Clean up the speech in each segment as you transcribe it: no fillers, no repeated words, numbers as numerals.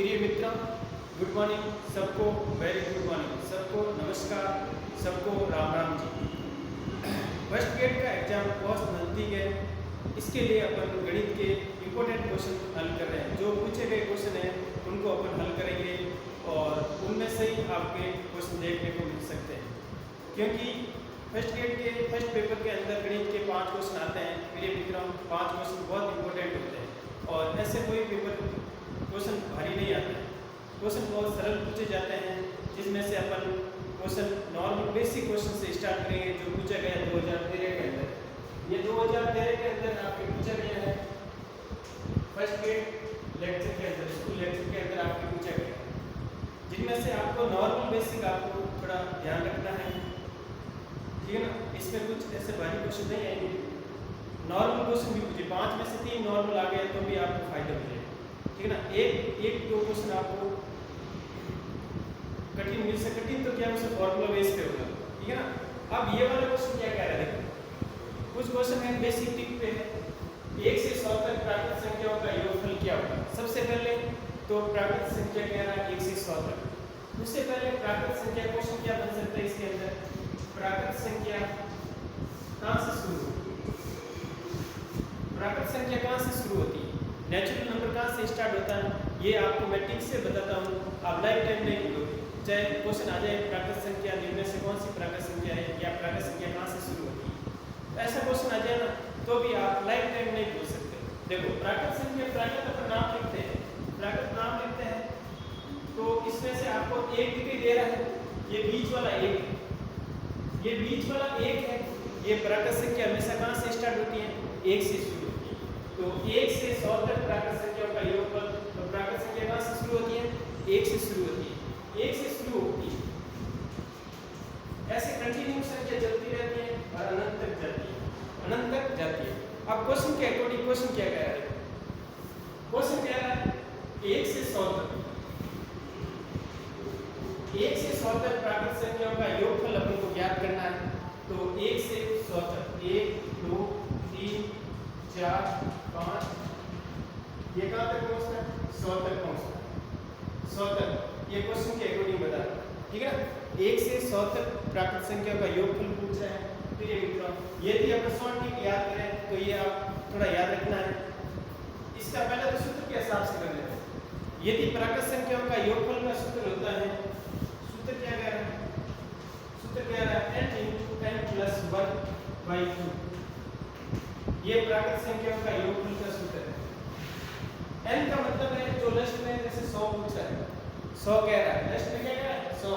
प्रिय मित्रों, good morning सबको, वेरी गुड मॉर्निंग सबको, नमस्कार सबको, राम राम जी। फर्स्ट ग्रेड का एग्जाम बहुत नज़दीक है, इसके लिए अपन गणित के इम्पोर्टेंट क्वेश्चन हल कर रहे हैं। जो पूछे गए क्वेश्चन हैं उनको अपन हल करेंगे और उनमें से ही आपके क्वेश्चन देखने को मिल सकते हैं, क्योंकि फर्स्ट ग्रेड के फर्स्ट पेपर के अंदर गणित के 5 क्वेश्चन आते हैं। प्रिय मित्रों, 5 क्वेश्चन बहुत इंपॉर्टेंट होते हैं और ऐसे कोई पेपर क्वेश्चन भारी नहीं आते हैं। क्वेश्चन बहुत सरल पूछे जाते हैं, जिसमें से अपन क्वेश्चन नॉर्मल बेसिक क्वेश्चन से स्टार्ट करेंगे जो पूछा गया 2013 के अंदर। ये 2013 के अंदर आपके पूछा गया है फर्स्ट ग्रेड लेक्चर के अंदर, स्कूल लेक्चर के अंदर आपके पूछा गया, जिनमें से आपको नॉर्मल बेसिक आपको थोड़ा ध्यान रखना है, ठीक है ना। इसमें कुछ ऐसे भारी क्वेश्चन नहीं आएंगे, नॉर्मल क्वेश्चन भी पूछे, 5 में से 3 नॉर्मल आ गए तो भी आपको फायदा मिलेगा, ठीक है ना। एक दो क्वेश्चन आपको कठिन मिल सकते, कठिन तो क्या उसे फॉर्मूला बेस पे होगा, ठीक है ना। अब ये वाला क्वेश्चन क्या कह रहा है, कुछ क्वेश्चन है बेसिक टिक पे है, 1 से 100 तक प्राकृत संख्याओं का योगफल क्या होगा। सबसे पहले तो प्राकृत संख्या कह रहा है 1 से 100 तक। उससे पहले प्राकृत संख्या क्वेश्चन क्या बन सकता है इसके अंदर, प्राकृत संख्या कहां से शुरू होती है, प्राकृत संख्या कहां से शुरू होती है, नेचुरल नंबर कहाँ से स्टार्ट होता है, ये आपको मैं टिक से बताता हूँ, आप लाइफ टाइम नहीं भूलोगे। चाहे क्वेश्चन आ जाए प्राकृत संख्या निम्न से कौन सी प्राकृत संख्या है या प्राकृत संख्या कहाँ से शुरू होती है, तो ऐसा क्वेश्चन आ जाए ना तो भी आप लाइफ टाइम नहीं भूल सकते। देखो प्राकृत संख्या, प्राकृत अपन नाम लिखते हैं, प्राकृत नाम लिखते हैं, तो इसमें से आपको एक दिखाई दे रहा है, ये बीच वाला एक, ये बीच वाला एक है, ये प्राकृत संख्या हमेशा कहाँ से स्टार्ट होती है, 1 से शुरू होती है। तो 1 से 100 तक प्राकृत संख्याओं का योगफल, तो प्राकृत संख्या कहाँ से शुरू होती है, 1 से शुरू होती है, 1 से शुरू होती है, ऐसे कंटिन्यू संख्या चलती रहती है और अनंत तक जाती है, अनंत तक जाती है। अब क्वेश्चन के अकॉर्डिंग क्वेश्चन क्या कह रहा है, क्वेश्चन कह रहा है 1 से 100 तक, 1 से 100 तक प्राकृत संख्याओं का योगफल अपन को ज्ञात करना है। तो 1 से 100 तक 1 2 3 4 5, ये कहाँ तक पहुँचता है, 100 तक पहुँचता है, 100 तक। ये क्वेश्चन के अकॉर्डिंग बता रहा है, ठीक है ना। 1 से 100 तक प्राकृत संख्या का योगफल पूछ रहे हैं। तो ये मित्रों, यदि आप शॉर्ट ट्रिक याद करें तो ये आप थोड़ा याद रखना है। इसका पहले तो सूत्र के हिसाब से कर लेते हैं। यदि प्राकृत संख्याओं का योगफल का सूत्र होता है, सूत्र क्या कह रहा है, सूत्र कह रहा है n × n + 1/2, ये प्राकृत संख्याओं का योगफल का सूत्र है। n का मतलब है जो लिस्ट में जैसे 100 पूछ रहा है, 100 कह रहा है, लिस्ट में क्या कह रहा है 100,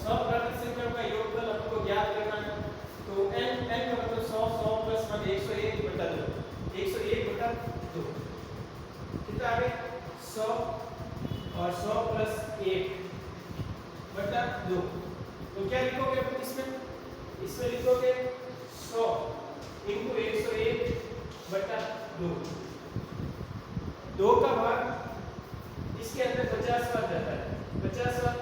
100 प्राकृत संख्याओं का योगफल आपको ज्ञात करना है। तो n का मतलब 100, 100 + 1 101/2, 101/2 कितना आ गया 100 और 100 + 1/2। तो क्या लिखोगे आप इसमें, इसमें लिखोगे 100 × 101/2, 2 का भाग इसके अंदर 50 बार जाता है, 50 बार,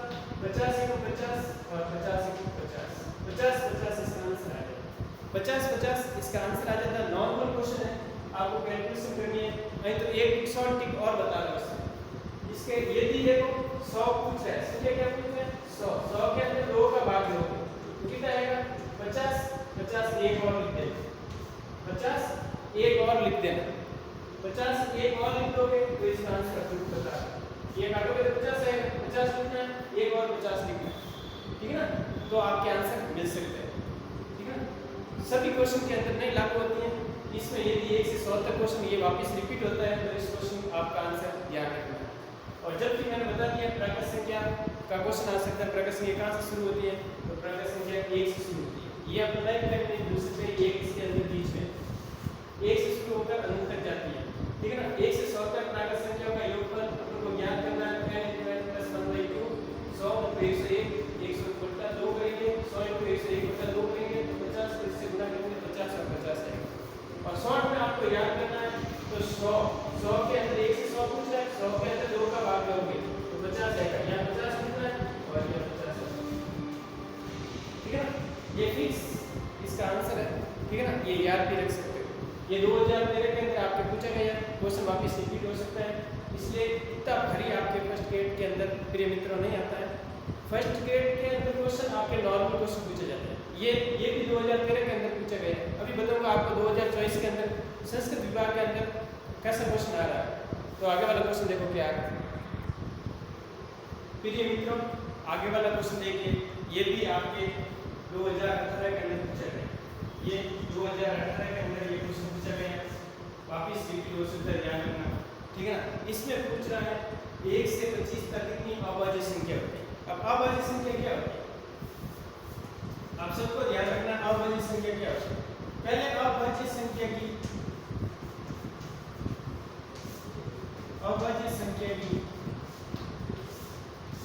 50 × 50 और 50 × 50, 50 50 इसका आंसर आ जाएगा, 50 50 इसका आंसर आ जाता है। नॉर्मल क्वेश्चन है, आपको कैलकुलेशन करनी है, नहीं तो एक शॉर्ट टिक और बता रहा हूं इसके। यदि देखो 100 पूछ रहा है, संख्या क्या पूछ रहा है 100, 100 के अंदर 2 का भाग दोगे तो कितना आएगा 50, 50 एक और लिख देना, 50 एक और लिख देना, 50 एक और लिख दोगे तो इसका आंसर आपको पता है। ये काटोगे तो 50 आएगा, 50 लिखना है, एक और 50 लिखना है, ठीक है ना। तो आपके आंसर मिल सकते हैं, ठीक है ना। सभी क्वेश्चन के अंदर नहीं लागू होती है, इसमें यदि 1 से 100 तक क्वेश्चन ये वापस रिपीट होता है तो इस क्वेश्चन आपका आंसर ध्यान रखना है। और जब भी मैंने बता दिया प्राकृत संख्या का क्वेश्चन आ सकता है, प्राकृत संख्या कहाँ से शुरू होती है, तो प्राकृत संख्या 1 से शुरू होती है, ये अपना लाइफ टाइम नहीं भूल सकते, 1 इसके अंदर बीच में 1 से शुरू होकर अनंत तक जाती है, ठीक है ना। 1 से 100 तक प्राकृत संख्याओं का योगफल आपको ज्ञात करना है, n × n + 1/2, 100 × 101, 101/2 करेंगे, 100 × 101/2 करेंगे तो 50 को इससे गुणा करेंगे, 50 और 50 आएगा। और शॉर्ट में आपको याद करना है, तो 100 के अंदर 1 से 100 पूछ रहा है, 100 के अंदर 2 का भाग दोगे तो 50 आएगा, यहाँ 50 लिखना है और यहाँ 50 है, ठीक है ना। ये फिक्स इसका आंसर है, ठीक है ना, ये याद भी रख सकते हो। ये 2013 के अंदर आपके पूछा गया क्वेश्चन वापस रिपीट हो सकता है, इसलिए इतना भारी आपके फर्स्ट ग्रेड के अंदर प्रिय मित्रों नहीं आता है। फर्स्ट ग्रेड के अंदर क्वेश्चन आपके नॉर्मल क्वेश्चन पूछे जाते हैं। ये भी 2013 के अंदर पूछे गए हैं। अभी बताऊंगा आपको 2024 के अंदर संस्कृत विभाग के अंदर कैसा क्वेश्चन आ रहा है। तो आगे वाला क्वेश्चन देखो क्या है प्रिय मित्रों। आगे वाला क्वेश्चन देखिए, ये भी आपके 2018 के अंदर पूछा गया। ये 2018 के अंदर ये क्वेश्चन पूछा गया है। वापिस रिपीट हो सकता है, ध्यान रखना, ठीक है ना। इसमें पूछ रहा है 1 से 25 तक कितनी अभाज्य संख्या होती है। अब अभाज्य संख्या क्या होती है, आप सबको ध्यान रखना। अभाज्य संख्या क्या होती है, पहले अभाज्य संख्या की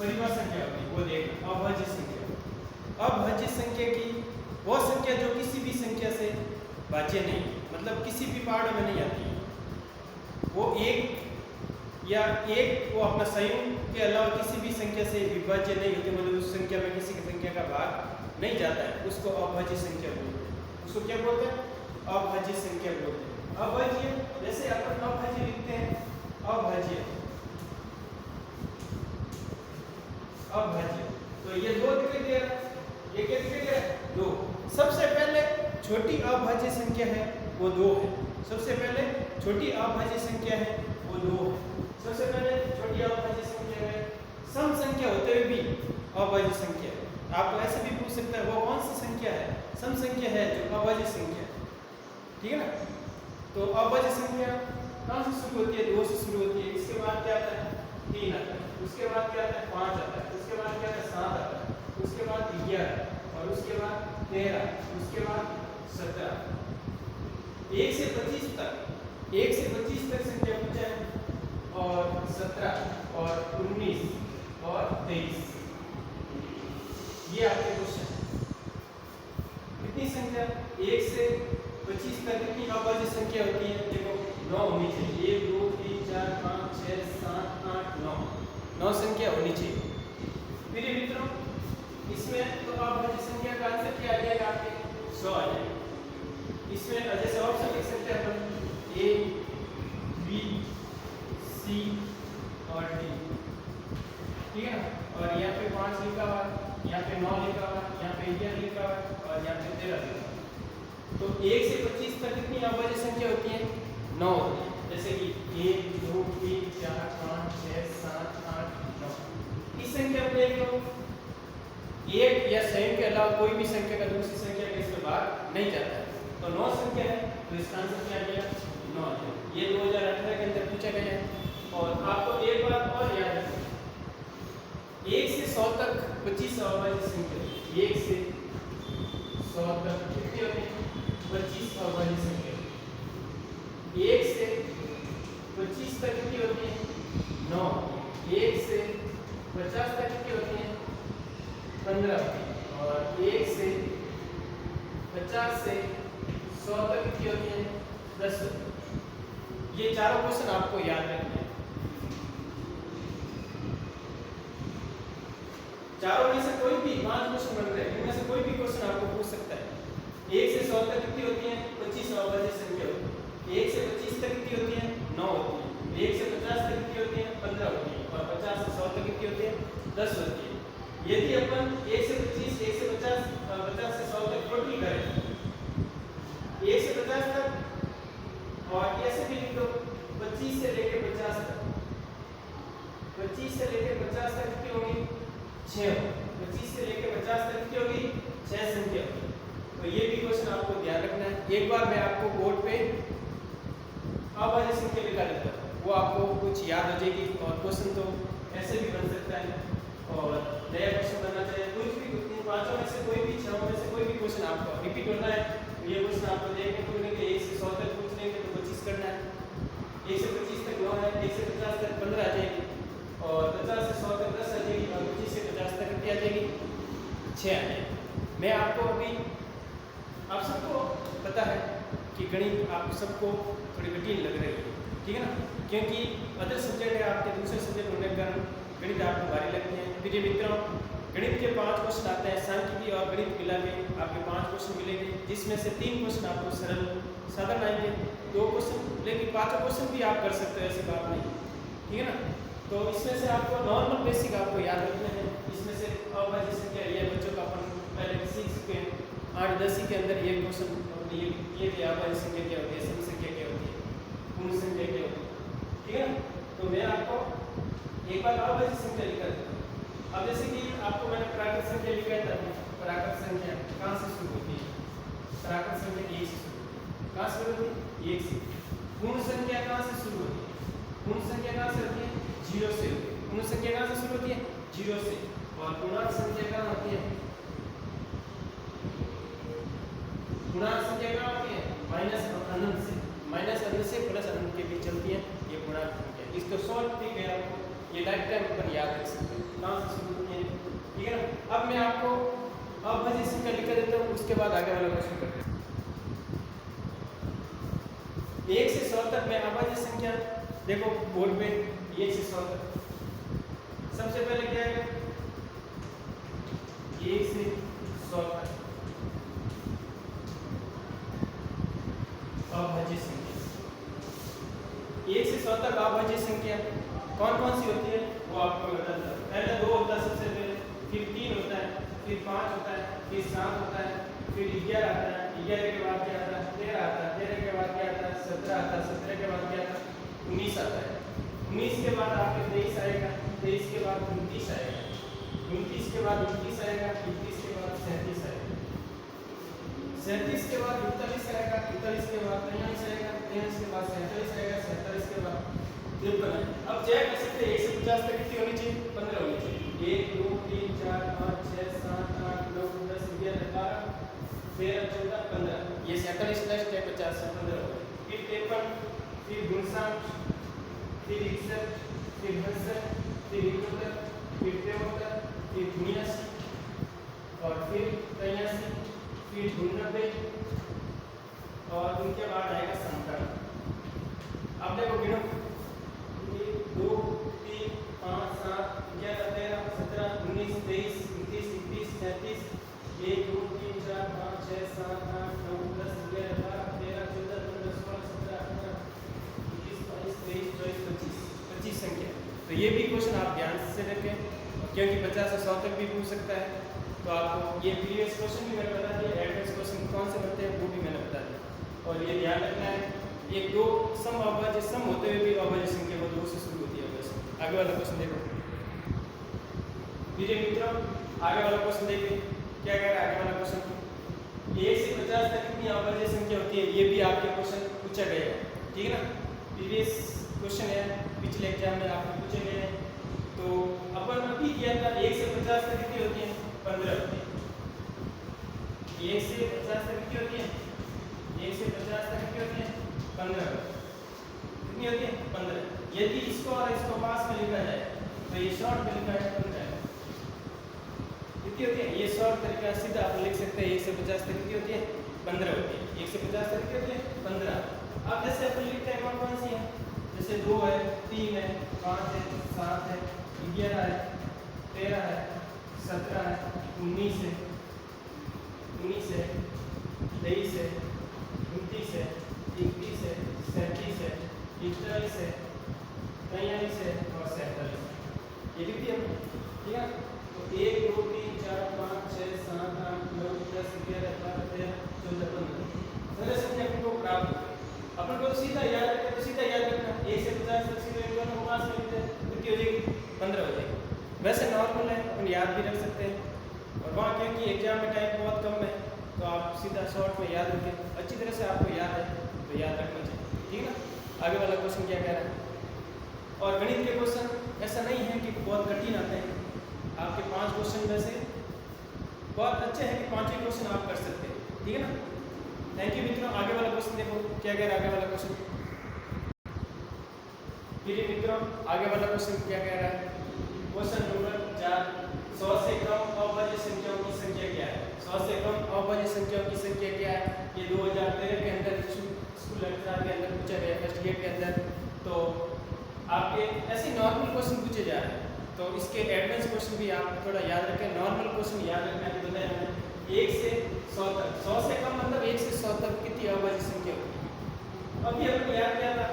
परिभाषा क्या होती है वो देखना। अभाज्य संख्या की वो संख्या जो किसी भी संख्या से भाज्य नहीं, मतलब किसी भी पार्ट में नहीं आती है। वो वो अपना संयुक्त के अलावा किसी भी संख्या से विभाज्य नहीं होती, मतलब उस संख्या में किसी की संख्या का भाग नहीं जाता है, उसको अभाज्य संख्या बोलते हैं। उसको क्या बोलते हैं, अभाज्य संख्या बोलते हैं। अभाज्य जैसे अपन अभाज्य लिखते हैं, अभाज्य तो ये 2 दिखाई दे रहा है, ये क्या दिखाई दे रहा है 2। सबसे पहले छोटी अभाज्य संख्या है वो 2 है। सबसे पहले छोटी अभाज्य संख्या है वो 2 है। सबसे पहले छोटी अभाज्य संख्या है, सम संख्या होते हुए भी अभाज्य संख्या है। आप तो ऐसे भी पूछ सकते हैं वो कौन सी संख्या है, सम संख्या है जो अभाज्य संख्या है, ठीक है ना। तो अभाज्य संख्या कहाँ से शुरू होती है, 2 से शुरू होती है। इसके बाद क्या आता है 3 आता है, उसके बाद क्या आता है 5 आता है, उसके बाद क्या आता है 7 आता है, उसके बाद 11 और उसके बाद 13, उसके बाद 17। 1 से 25 तक संख्या पूछा है, और 17 और 19 और 23 ये आपके क्वेश्चन। कितनी संख्या 1 से 25 तक कितनी अभाज्य संख्या होती है, देखो 9 होनी चाहिए। 1 2 3 4 5 6 7 8 9 संख्या होनी चाहिए मेरे मित्रों। इसमें तो अभाज्य संख्या का आंसर क्या आ जाएगा आपके 100 आ जाएगा। इसमें जैसे ऑप्शन लिख सकते हैं अपन A B C और D, ठीक है ना। और यहाँ पे 5 लिखा हुआ है, यहाँ पे 9 लिखा हुआ है, यहाँ पे 11 लिखा हुआ है और यहाँ पे 13 लिखा हुआ है। तो 1 से 25 तक कितनी अभाज्य संख्या होती है 9 होती है। जैसे कि 1 2 3 4 5 6 7 8 9। इस संख्या में देख लो 1 या संयुक्त के अलावा कोई भी संख्या का दूसरी संख्या के इसमें भाग नहीं जाता है। तो 9 संख्या है, तो इसका आंसर क्या आ गया 9 है। ये 2018 के अंदर पूछा गया है। और आपको एक बात और याद रखनी, 1 से 100 तक 25 अभाज्य संख्या, 1 से 100 तक कितनी होती है 25 अभाज्य संख्या। 1 से 25 तक कितनी होती है 9। 1 से 50 तक कितनी होती है 15 और 1 से 50 से 100 तक कितनी होती है 10। ये चारों क्वेश्चन आपको याद रखने हैं। चारों में से कोई भी 5 क्वेश्चन बन रहे हैं, इनमें से कोई भी क्वेश्चन आपको पूछ सकता है। 1 से 100 तक कितनी होती है 25 अभाज्य संख्या होती है। 1 से 25 तक कितनी होती है 9 होती है। 1 से 50 तक कितनी होती है 15 होती है और 50 से 100 तक कितनी होती है 10 होती है। यदि अपन 1 से 25 1 से 50 50 से 100 तक टोटल करें 1 से 50 तक और ऐसे भी लिख दो 25 से लेकर 50 तक, 25 से लेकर 50 तक कितनी होगी 6। 25 से लेकर 50 तक कितनी होगी 6 संख्या। तो ये भी क्वेश्चन आपको ध्यान रखना है। एक बार मैं आपको बोर्ड पे अभाज्य संख्या लिखा देता हूँ, वो आपको कुछ याद हो जाएगी। और क्वेश्चन तो ऐसे भी बन सकता है और नया क्वेश्चन बनना चाहिए। कुछ भी 5 में से कोई भी 6 में से कोई भी क्वेश्चन आपको रिपीट होना है। ये क्वेश्चन आपको देखने को मिलेंगे 1 से 100 तक पूछ लेंगे तो 25 करना है। 1 से 25 तक 9 है, 1 से 50 तक 15 आ जाएगी और 50 से 100 तक 10 आ जाएगी और 25 से 50 तक कितनी आ जाएगी 6 आ जाएगी। मैं आपको अभी आप सबको पता है कि गणित आप सबको थोड़ी कठिन लग रही है, ठीक है ना, क्योंकि अदर सब्जेक्ट है आपके दूसरे सब्जेक्ट होने के कारण गणित आपको भारी लगते हैं। प्रिय मित्रों, गणित के 5 क्वेश्चन आते हैं, सांख्यिकी और गणित मिला के आपके 5 क्वेश्चन मिलेंगे, जिसमें से 3 क्वेश्चन आपको सरल साधारण आएंगे, 2 क्वेश्चन, लेकिन 5 क्वेश्चन भी आप कर सकते हो, ऐसी बात नहीं, ठीक है ना। तो इसमें से आपको नॉर्मल बेसिक आपको याद रखने हैं। इसमें से अभाज्य संख्या ये बच्चों का अपन पहले सीख चुके हैं 8-10 के अंदर ये क्वेश्चन ये अभाज्य संख्या क्या होती है, सम संख्या क्या होती है, पूर्ण संख्या क्या होती है, ठीक है ना। तो मैं आपको एक बार अभाज्य संख्या लिखा देता हूँ। अब जैसे कि आपको मैंने प्राकृत संख्या लिखा था, प्राकृत संख्या कहाँ से शुरू होती है, प्राकृत संख्या 1 से शुरू होती है। कहाँ से शुरू होती है? 1 से। पूर्ण संख्या कहाँ से शुरू होती है? पूर्ण संख्या कहाँ से होती है? 0 से होती है। पूर्ण संख्या कहाँ से शुरू होती है? 0 से। और पूर्णांक संख्या कहाँ होती है? पूर्णांक संख्या कहाँ होती है? माइनस अनंत से। माइनस अनंत से प्लस अनंत के बीच चलती है ये पूर्णांक संख्या। इसको शॉर्ट ट्रिक है, आपको ये लाइफ टाइम पर याद रख सकते हैं कहाँ से शुरू होती है, ठीक है ना। अब मैं आपको अभाज्य संख्या लिख देता हूँ, उसके बाद आगे वाला क्वेश्चन करते हैं। 1 से 100 तक में अभाज्य संख्या देखो बोर्ड पे 1 से 100 तक। सबसे पहले क्या है 1 से 100 तक अभाज्य संख्या। 1 से 100 तक अभाज्य संख्या कौन कौन सी होती है वो आपको बता देता हूँ। पहले 2 होता है सबसे पहले, फिर 3 होता है, फिर 5 होता है, फिर 7 होता है, फिर 11 आता है, 11 के बाद क्या आता है 13 आता है, 13 के बाद क्या आता है 17 आता है, 17 के बाद क्या आता है 19 आता है, 19 के बाद आपके 23 आएगा, 23 के बाद 29 आएगा, 29 के बाद 31 आएगा, 31 के बाद 37 आएगा, 37 के बाद 41 आएगा, 41 के बाद 43 आएगा, 43 के बाद 47 आएगा, 47 के बाद 53 आएगा। अब चेक कर सकते हैं 1 से 50 तक कितनी होनी चाहिए? 15 होनी चाहिए। 1 2 3 4 5 6 7 8 9 10 11 12 13 14 15 ये 47 प्लस 50 से 15 हो गए। फिर 53, फिर 59, फिर 61, फिर 62, फिर 71, फिर 73, फिर 79 और फिर 83, फिर 89 और उनके बाद आएगा 57। अब देखो गिनो 1 2 3 5 7 11 13 17 19 23 29 31 33 1 2 3 4 5 6 7 8 9 10 11 12 13 14 15 16 17 18 21 22 23 24 25 25 संख्या। तो ये भी क्वेश्चन आप ध्यान से रखें क्योंकि 50 से 100 तक भी पूछ सकता है। तो आपको ये प्रीवियस क्वेश्चन भी मैंने बता दिया, एडवांस क्वेश्चन कौन से बनते हैं वो भी मैंने बता दिया। और ये ध्यान रखना है एक दो सम अभाज्य सम होते हुए भी अभाज्य संख्या वो 2 से शुरू होती है अभाज्य। आगे वाला क्वेश्चन देखो मेरे मित्रों, आगे वाला क्वेश्चन देखिए क्या कह रहा है। आगे वाला क्वेश्चन 1 से 50 तक कितनी अभाज्य संख्या होती है, ये भी आपके क्वेश्चन पूछा गया है, ठीक है ना। प्रीवियस क्वेश्चन है, पिछले एग्जाम में आपको पूछे गए हैं। तो अपन अभी किया था 1 से 50 तक कितनी होती है 15 होती है। 1 से 50 तक कितनी होती है 1 से 50 तक कितनी होती है 15 कितनी होती है 15। यदि इसको और इसको पास में लिखा जाए तो ये शॉर्ट में लिखा है 15 कितनी होती है। ये शॉर्ट तरीका सीधा आप लिख सकते हैं 1 से 50 तक कितनी होती है 15 होती है। 1 से 50 तक कितनी होती है 15। अब जैसे अपन लिखते हैं कौन सी है, जैसे 2 है 3 है 5 है 7 है 11 है 13 है 17 है 19 है 23 है 29 है 31 है 37 है 41 है 43 है और 47 ये कितनी है, ठीक है। तो 1 2 3 4 5 6 7 8 9 10 11 12 13 14 15 15 संख्या को प्राप्त हो। अपन को सीधा याद रखना, तो सीधा याद रखना 1 से 50 तक सीधे इन दोनों को पास में लिखते हैं कितनी हो जाएगी 15 हो जाएगी। वैसे नॉर्मल है, अपन याद भी रख सकते हैं। और वहाँ क्योंकि एग्जाम में टाइम बहुत कम है तो आप सीधा शॉर्ट में याद रखें, अच्छी तरह से आपको याद है तो याद रखना चाहिए, ठीक है ना। आगे वाला क्वेश्चन क्या कह रहा है। और गणित के क्वेश्चन ऐसा नहीं है कि बहुत कठिन आते हैं, आपके 5 क्वेश्चन में से बहुत अच्छे हैं कि 5 ही क्वेश्चन आप कर सकते हैं, ठीक है ना। थैंक यू मित्रों। आगे वाला क्वेश्चन देखो क्या कह रहा है। आगे वाला क्वेश्चन फिर मित्रों आगे वाला क्वेश्चन क्या कह रहा है। क्वेश्चन नंबर 4 100 से कम अभाज्य संख्याओं की संख्या क्या है। 100 से कम अभाज्य संख्याओं की संख्या क्या है, ये 2013 के अंदर स्कूल एग्जाम के अंदर पूछा गया, फर्स्ट ईयर के अंदर। तो आपके ऐसे नॉर्मल क्वेश्चन पूछे जा रहे हैं, तो इसके एडवांस क्वेश्चन भी आप थोड़ा याद रखें। नॉर्मल क्वेश्चन याद रखना है, बताया मैंने 1 से 100 तक। 100 से कम मतलब 1 से 100 तक कितनी अभाज्य संख्या होती है। अभी हमने याद किया था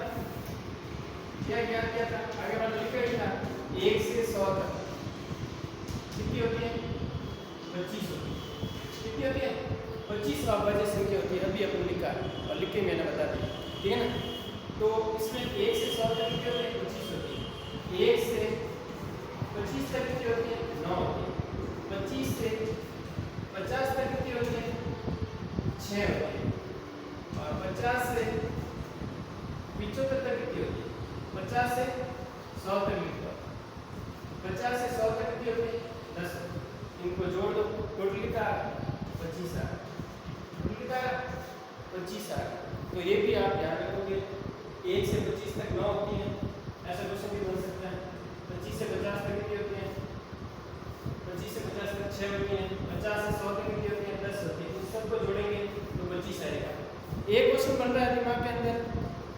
क्या ज्ञात किया था, आगे वाला लिखा ही था 1 से 100 तक कितनी होती है 25 होती है। कितनी होती है 25 अभाज्य संख्या होती है। अभी अपन लिखा और लिख के मैंने बता दिया, ठीक है ना। तो इसमें 1 से 100 तक कितनी होती है 25 होती है। 1 से 25 तक कितनी होती है 9 होती है। 25 से 50 तक कितनी होती है 6 होती है। और 50 से 75 तक कितनी होती है 50 से 100 तक लिखो। 50 से 100 तक कितनी होती है 10 होती है। इनको जोड़ दो, टोटल कितना 25 आ, टोटल कितना 25 आ। तो ये भी आप ध्यान रखोगे 1 से 25 तक 9 होती है, ऐसा क्वेश्चन भी बन सकता है। 25 से 50 तक कितनी होती है 25 से 50 तक 6 होती है। 50 से 100 तक कितनी होती है 10 होती है। उस सबको जोड़ेंगे तो 25 आएगा। एक क्वेश्चन बन रहा है दिमाग के अंदर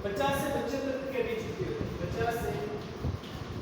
50 से 75 के बीच कितनी होती है 50 से